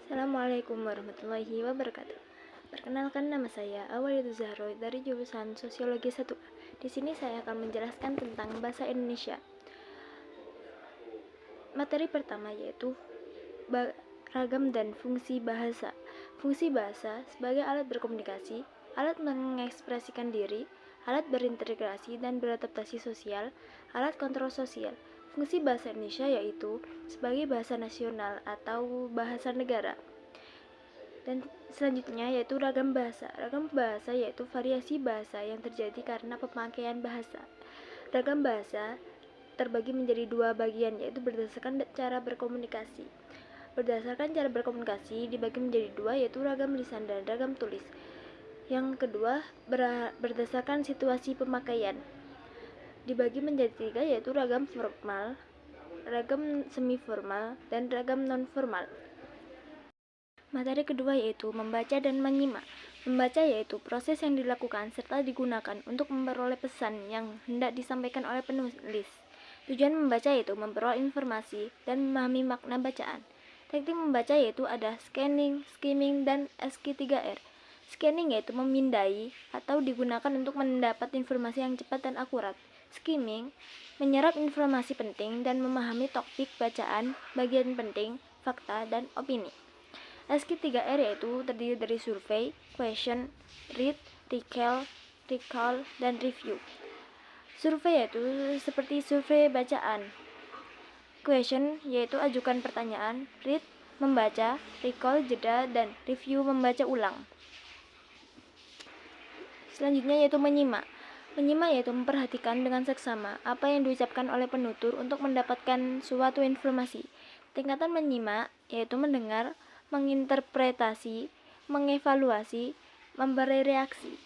Assalamualaikum warahmatullahi wabarakatuh. Perkenalkan, nama saya Awalidu Zahro dari jurusan Sosiologi 1A. Di sini saya akan menjelaskan tentang bahasa Indonesia. Materi pertama yaitu ragam dan fungsi bahasa. Fungsi bahasa sebagai alat berkomunikasi, alat mengekspresikan diri, alat berintegrasi dan beradaptasi sosial, alat kontrol sosial. Fungsi bahasa Indonesia yaitu sebagai bahasa nasional atau bahasa negara. Dan selanjutnya yaitu ragam bahasa. Ragam bahasa yaitu variasi bahasa yang terjadi karena pemakaian bahasa. Ragam bahasa terbagi menjadi dua bagian, yaitu berdasarkan cara berkomunikasi. Berdasarkan cara berkomunikasi dibagi menjadi dua, yaitu ragam lisan dan ragam tulis. Yang kedua, berdasarkan situasi pemakaian dibagi menjadi tiga, yaitu ragam formal, ragam semi formal, dan ragam non formal. Materi kedua yaitu membaca dan menyimak. Membaca yaitu proses yang dilakukan serta digunakan untuk memperoleh pesan yang hendak disampaikan oleh penulis. Tujuan membaca yaitu memperoleh informasi dan memahami makna bacaan. Teknik membaca yaitu ada scanning, skimming, dan SQ3R. Scanning yaitu memindai atau digunakan untuk mendapat informasi yang cepat dan akurat. Skimming menyerap informasi penting dan memahami topik bacaan, bagian penting, fakta, dan opini. SQ3R yaitu terdiri dari survei, question, read, recall, dan review. Survei yaitu seperti survei bacaan. Question yaitu ajukan pertanyaan, read membaca, recall jeda, dan review membaca ulang. Selanjutnya yaitu menyimak. Menyimak yaitu memperhatikan dengan seksama apa yang diucapkan oleh penutur untuk mendapatkan suatu informasi. Tingkatan menyimak yaitu mendengar, menginterpretasi, mengevaluasi, memberi reaksi.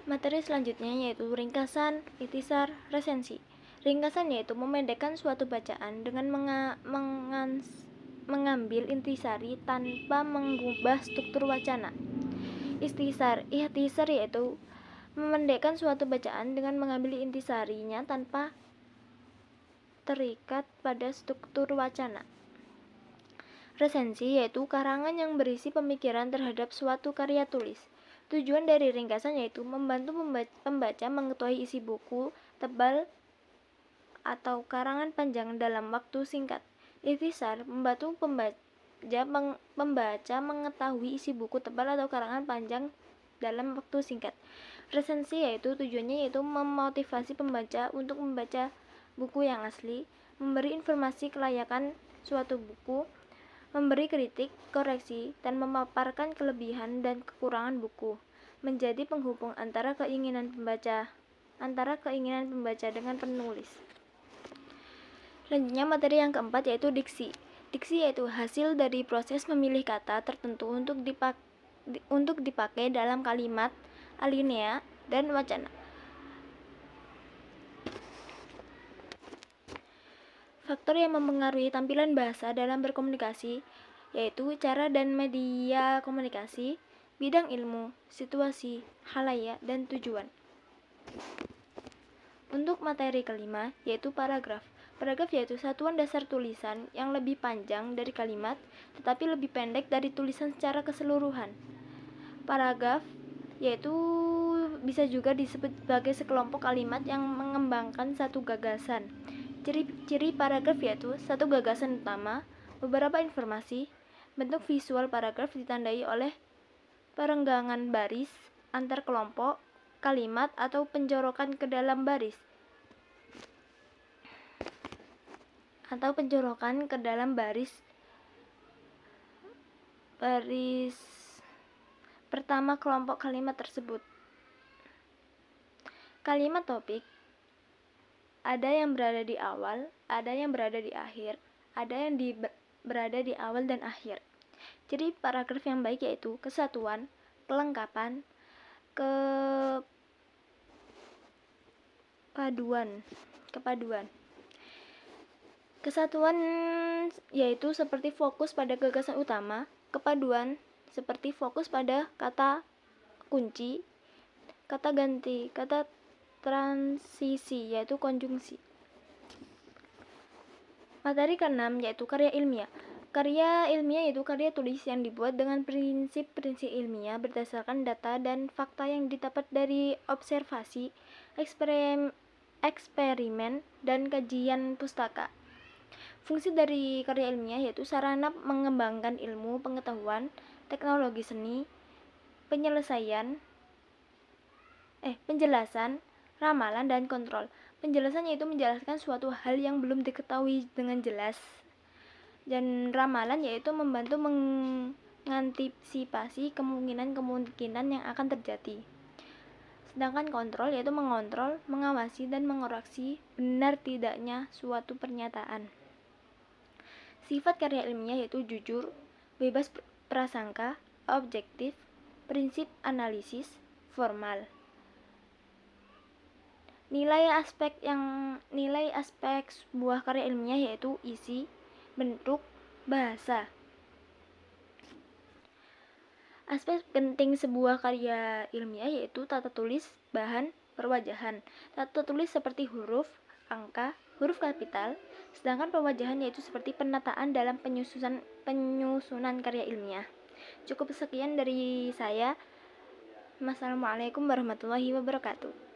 Materi selanjutnya yaitu ringkasan, ikhtisar, resensi. Ringkasan yaitu memendekkan suatu bacaan dengan mengambil intisari tanpa mengubah struktur wacana. Ikhtisar yaitu memendekkan suatu bacaan dengan mengambil intisarinya tanpa terikat pada struktur wacana. Resensi yaitu karangan yang berisi pemikiran terhadap suatu karya tulis. Tujuan dari ringkasan yaitu membantu pembaca mengetahui isi buku tebal atau karangan panjang dalam waktu singkat. Ikhtisar membantu pembaca mengetahui isi buku tebal atau karangan panjang dalam waktu singkat. Resensi yaitu tujuannya yaitu memotivasi pembaca untuk membaca buku yang asli, memberi informasi kelayakan suatu buku, memberi kritik, koreksi, dan memaparkan kelebihan dan kekurangan buku, menjadi penghubung antara keinginan pembaca dengan penulis. Selanjutnya materi yang keempat yaitu diksi. Diksi yaitu hasil dari proses memilih kata tertentu untuk dipakai dalam kalimat, alinea, dan wacana. Faktor yang mempengaruhi tampilan bahasa dalam berkomunikasi yaitu cara dan media komunikasi, bidang ilmu, situasi, khalayak, dan tujuan. Untuk materi kelima yaitu paragraf. Paragraf yaitu satuan dasar tulisan yang lebih panjang dari kalimat tetapi lebih pendek dari tulisan secara keseluruhan. Paragraf yaitu bisa juga disebut sebagai sekelompok kalimat yang mengembangkan satu gagasan. Ciri-ciri paragraf yaitu satu gagasan utama, beberapa informasi, bentuk visual paragraf ditandai oleh perenggangan baris antar kelompok, kalimat atau penjorokan ke dalam baris. Baris pertama kelompok kalimat tersebut. Kalimat topik ada yang berada di awal, ada yang berada di akhir, ada yang berada di awal dan akhir. Jadi paragraf yang baik yaitu kesatuan, kelengkapan, kepaduan. Kesatuan yaitu seperti fokus pada gagasan utama, kepaduan seperti fokus pada kata kunci, kata ganti, kata transisi yaitu konjungsi. Materi ke-6 yaitu karya ilmiah. Karya ilmiah yaitu karya tulis yang dibuat dengan prinsip-prinsip ilmiah berdasarkan data dan fakta yang didapat dari observasi, eksperimen, dan kajian pustaka. Fungsi dari karya ilmiah yaitu sarana mengembangkan ilmu, pengetahuan, teknologi seni, penjelasan, ramalan, dan kontrol. Penjelasan yaitu menjelaskan suatu hal yang belum diketahui dengan jelas. Dan ramalan yaitu membantu mengantisipasi kemungkinan-kemungkinan yang akan terjadi. Sedangkan kontrol yaitu mengontrol, mengawasi, dan mengoreksi benar tidaknya suatu pernyataan. Sifat karya ilmiah yaitu jujur, bebas prasangka, objektif, prinsip analisis, formal. Nilai aspek sebuah karya ilmiah yaitu isi, bentuk, bahasa. Aspek penting sebuah karya ilmiah yaitu tata tulis, bahan, perwajahan. Tata tulis seperti huruf, angka, huruf kapital, sedangkan perwajahan yaitu seperti penataan dalam penyusunan karya ilmiah. Cukup sekian dari saya. Wassalamualaikum warahmatullahi wabarakatuh.